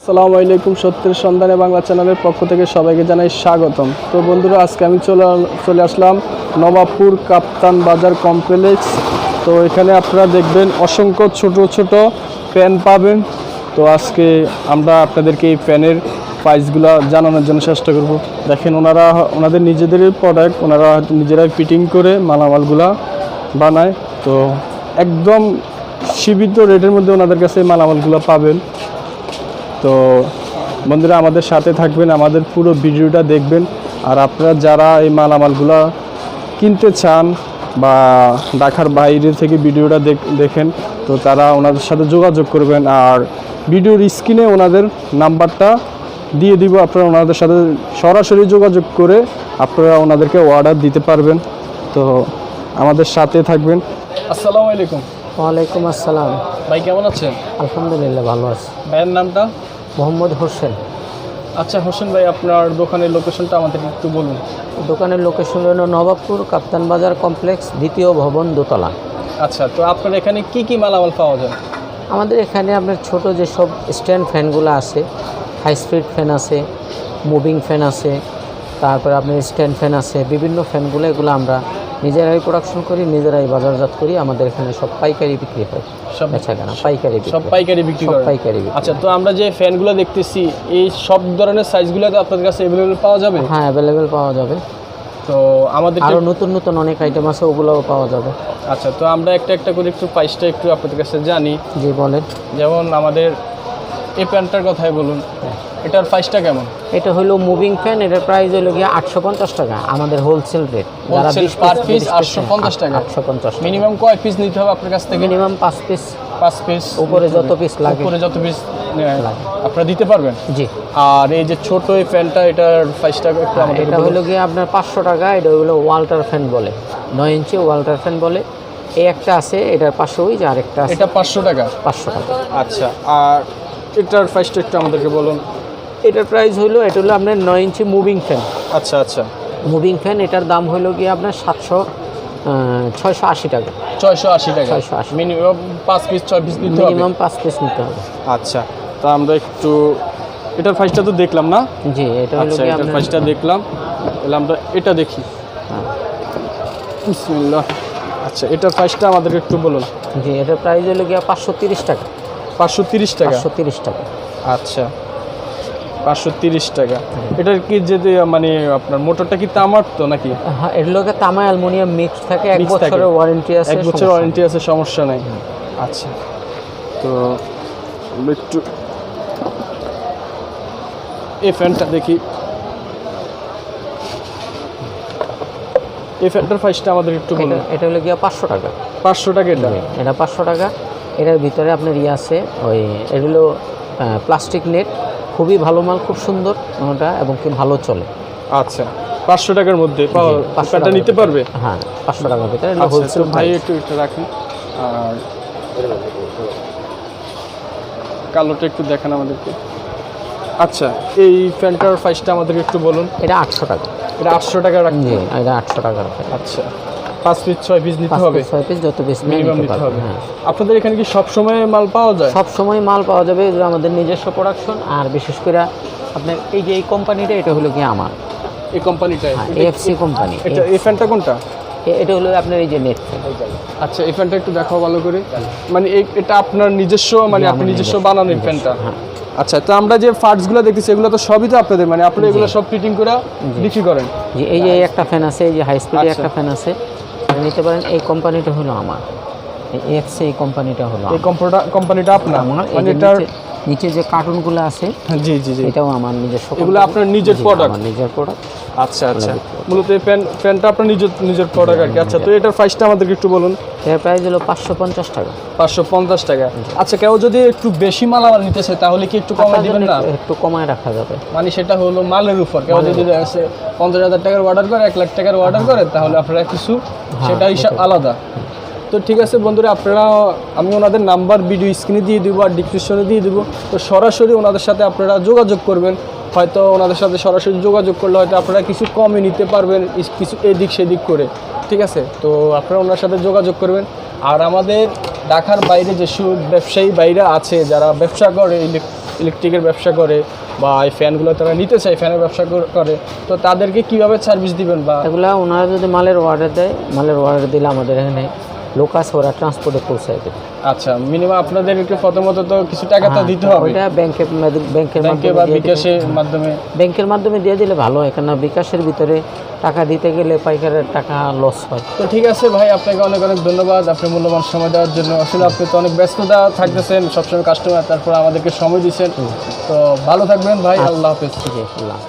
আসসালামু আলাইকুম, সত্যের সন্ধানে বাংলা চ্যানেলের পক্ষ থেকে সবাইকে জানাই স্বাগতম। তো বন্ধুরা, আজকে আমি চলে আসলাম নবাবপুর কাপ্তান বাজার কমপ্লেক্স। তো এখানে আপনারা দেখবেন অসংখ্য ছোট ছোট ফ্যান পাবেন। তো আজকে আমরা আপনাদেরকে এই ফ্যানের প্রাইসগুলো জানানোর জন্য চেষ্টা করব। দেখেন, ওনাদের নিজেদেরই প্রোডাক্ট, ওনারা নিজেরাই ফিটিং করে মালামালগুলা বানায়। তো একদম সীমিত রেটের মধ্যে ওনাদের কাছে মালামালগুলো পাবেন। তো বন্ধুরা, আমাদের সাথে থাকবেন, আমাদের পুরো ভিডিওটা দেখবেন। আর আপনারা যারা এই মালামালগুলো কিনতে চান বা ঢাকার বাইরে থেকে ভিডিওটা দেখেন, তো তারা ওনাদের সাথে যোগাযোগ করবেন। আর ভিডিওর স্ক্রিনে ওনাদের নাম্বারটা দিয়ে দিব, আপনারা ওনাদের সাথে সরাসরি যোগাযোগ করে আপনারা ওনাদেরকে অর্ডার দিতে পারবেন। তো আমাদের সাথে থাকবেন। আসসালামু আলাইকুম। ওয়ালাইকুম আসসালাম। ভাই, কেমন আছেন? আলহামদুলিল্লাহ, ভালো আছি। ভাইয়ের নামটা? মোহাম্মদ হোসেন। আচ্ছা হোসেন ভাই, আপনার দোকানের লোকেশনটা আমাদের একটু বলুন। দোকানের লোকেশন হলো নবাবপুর কাপ্তান বাজার কমপ্লেক্স, দ্বিতীয় ভবন, দোতলা। আচ্ছা, তো আপনার এখানে কি কি মালামাল পাওয়া যায়? আমাদের এখানে আপনার ছোট যেসব স্ট্যান্ড ফ্যানগুলো আছে, হাই স্পিড ফ্যান আছে, মুভিং ফ্যান আছে, তারপরে আপনার স্ট্যান্ড ফ্যান আছে, বিভিন্ন ফ্যানগুলো এগুলো আমরা নিজেরাই প্রোডাকশন করি, নিজেরাই বাজারজাত করি। আমাদের এখানে সব পাইকারি বিক্রি হয়, সব বেচাকেনা পাইকারি, সব পাইকারি বিক্রি করেন? পাইকারি। আচ্ছা, তো আমরা যে ফ্যানগুলো দেখতেছি, এই সব ধরনের সাইজগুলো তো আপনাদের কাছে অ্যাভেলেবেল পাওয়া যাবে? হ্যাঁ, অ্যাভেলেবেল পাওয়া যাবে। তো আমাদের আরও নতুন নতুন অনেক আইটেম আছে, ওগুলোও পাওয়া যাবে। আচ্ছা, তো আমরা একটা একটা করে একটু প্রাইসটা একটু আপনাদের কাছে জানি। জি বলেন। যেমন আমাদের এই প্যান্টটার কথাই বলুন, এটার প্রাইসটা কেমন? এটা হলো মুভিং ফ্যান, এটার প্রাইস হলো গিয়ে 850 টাকা, আমাদের হোলসেল রেট। যারা পার পিস 850 টাকা। 850। মিনিমাম কয় পিস নিতে হবে আপনার কাছ থেকে? Minimum 5 piece. 5 পিস, উপরে যত পিস লাগে, উপরে যত পিস আপনারা দিতে পারবেন? জি। আর এই যে ছোট এই ফ্যানটা, এটার প্রাইসটা একটু আমাদের? এটা হলো গিয়ে আপনার 500 টাকা। এটা হলো ওয়াল্টার ফ্যান বলে, 9 ইঞ্চি ওয়াল্টার ফ্যান বলে। এই একটা আছে, এটার পাশে ওই যে আরেকটা আছে, এটা 500 টাকা। 500 টাকা। আচ্ছা, আর এটার প্রাইসটা একটু আমাদেরকে বলুন। এটার প্রাইস হলো, এটা হলো আপনার 9 ইঞ্চি মুভিং ফ্যান। আচ্ছা আচ্ছা, মুভিং ফ্যান, এটার দাম হলো গিয়ে আপনার 680 টাকা। 680 টাকা। 680। মিনিমাম 5 পিস 6 পিস নিতে হবে? মিনিমাম 5 পিস নিতে হবে। আচ্ছা, তা আমরা একটু এটার প্রাইসটা তো দেখলাম না? জি, এটা হলো আচ্ছা, গিয়ে এটার আপনার প্রাইসটা দেখলাম, তাহলে আমরা এটা দেখি। বিসমিল্লাহ। আচ্ছা, এটার প্রাইসটা আমাদেরকে একটু বলুন। জি, এটার প্রাইস হলো গিয়ে 530 টাকা। 530 টাকা? 530 টাকা। আচ্ছা, 530 টাকা। এটার কি যদি মানে আপনার মোটরটা কি তামার তো নাকি? হ্যাঁ, এর লগে তামা অ্যালুমিনিয়াম মিক্স থাকে। 1 বছরের ওয়ারেন্টি আছে। 1 বছরের ওয়ারেন্টি আছে, সমস্যা নাই। আচ্ছা, তো একটু এই ফ্যানটা দেখি। এই ফ্যানটার প্রাইসটা আমাদের একটু বলুন। এটা হলো গিয়ে 500 টাকা। 500 টাকা এটা? এটা 500 টাকা। এটার ভিতরে আপনার আছে ওই, এটা হলো প্লাস্টিক নেট, খুবই ভালো মাল, খুব সুন্দর ওটা, এবং কি ভালো চলে। আচ্ছা, 500 টাকার মধ্যে ফ্যানটা নিতে পারবে? হ্যাঁ, 500 টাকার ভিতরে হোলসেল। ভাই একটু রাখেন, আর কালোটা একটু দেখান আমাদেরকে। আচ্ছা, এই ফ্যানটার প্রাইসটা আমাদেরকে একটু বলুন। এটা 800 টাকা। এটা 800 টাকা রাখুন? জি, এটা 800 টাকা। আচ্ছা, 5 পিস 6 পিস নিতে হবে? 6 পিস, যত পিস মিনিমাম নিতে হবে। হ্যাঁ। আপনাদের এখানে কি সব সময় মাল পাওয়া যায়? সব সময় মাল পাওয়া যাবে, এগুলো আমাদের নিজস্ব প্রোডাকশন। আর বিশেষ করে আপনার এই যে এই কোম্পানিটা, এটা হলো কি আমার এই কোম্পানিটা? AFC company. এটা এই ফ্যানটা কোনটা? এটা হলো আপনার এই যে নেট ফ্যান। আচ্ছা, এই ফ্যানটা একটু দেখাও ভালো করে। মানে এটা আপনার নিজস্ব, মানে আপনি নিজস্ব বানানো এই ফ্যানটা? আচ্ছা, তো আমরা যে পার্টসগুলো দেখতেছি, এগুলো তো সবই তো আপনাদের, মানে আপনারা এগুলো সব ফিটিং করে বিক্রি করেন? জি, এই যে একটা ফ্যান আছে, এই যে হাই স্পিডে একটা ফ্যান আছে, এটা নিতে পারেন। এই কোম্পানিটা হলো আমার, এই এএফসি এই কোম্পানিটা হলো। এই কোম্পানিটা আপনার? মানে এটার নিচে যে কার্টুনগুলো আছে, জি জি জি, এটাও আমার নিজস্ব। এগুলো আপনার নিজের প্রোডাক্ট? আমার নিজের প্রোডাক্ট। আচ্ছা আচ্ছা, মূলত এই ফ্যানটা আপনার নিজের প্রোডাক্ট আর কি। আচ্ছা, তো এটার প্রাইসটা আমাদেরকে একটু বলুন। এর প্রাইস হলো 550 টাকা। 550 টাকা। আচ্ছা, কেউ যদি একটু বেশি মালামাল নিতে চায়, তাহলে কি একটু কমায় দিবেন না? একটু কমায় রাখা যাবে, মানে সেটা হলো মালের উপর। কেউ যদি 50,000 টাকার অর্ডার করে, 1 লাখ টাকার অর্ডার করে, তাহলে আপনারা কিছু সেটা হিসাব আলাদা। তো ঠিক আছে বন্ধুরা, আপনারা, আমি ওনাদের নাম্বার ভিডিও স্ক্রিনে দিয়ে দেবো আর ডিসক্রিপশনে দিয়ে দেবো। তো সরাসরি ওনাদের সাথে আপনারা যোগাযোগ করবেন। হয়তো ওনাদের সাথে সরাসরি যোগাযোগ করলে হয়তো আপনারা কিছু কমে নিতে পারবেন, কিছু এদিক সেদিক করে। ঠিক আছে, তো আপনারা ওনার সাথে যোগাযোগ করবেন। আর আমাদের ঢাকার বাইরে যেসব ব্যবসায়ী বাইরে আছে, যারা ব্যবসা করে ইলেকট্রিকের ব্যবসা করে বা এই ফ্যানগুলো তারা নিতে চায়, ফ্যানের ব্যবসা করে, তো তাদেরকে কিভাবে সার্ভিস দিবেন? বা এগুলা ওনারা যদি মালের অর্ডার দেয়, মালের অর্ডার দিলে আমাদের এখানে লোক আছে, ওরা ট্রান্সপোর্টে পৌঁছায় দেবে। আচ্ছা, মিনিমাম আপনাদের একটু প্রথমত তো কিছু টাকা তো দিতে হবে। ওইটা ব্যাংকের ব্যাংকে বা বিকাশের মাধ্যমে? ব্যাংকের মাধ্যমে দিয়ে দিলে ভালো হয়, কেননা বিকাশের ভিতরে টাকা দিতে গেলে পাইকারের টাকা লস হয়। তো ঠিক আছে ভাই, আপনাকে অনেক অনেক ধন্যবাদ আপনি মূল্যবান সময় দেওয়ার জন্য। আসলে আপনি তো অনেক ব্যস্ততা থাকতেছেন, সবসময় কাস্টমার, তারপর আমাদেরকে সময় দিচ্ছেন। তো ভালো থাকবেন ভাই, আল্লাহ হাফেজ। ঠিক আছে, আল্লাহ।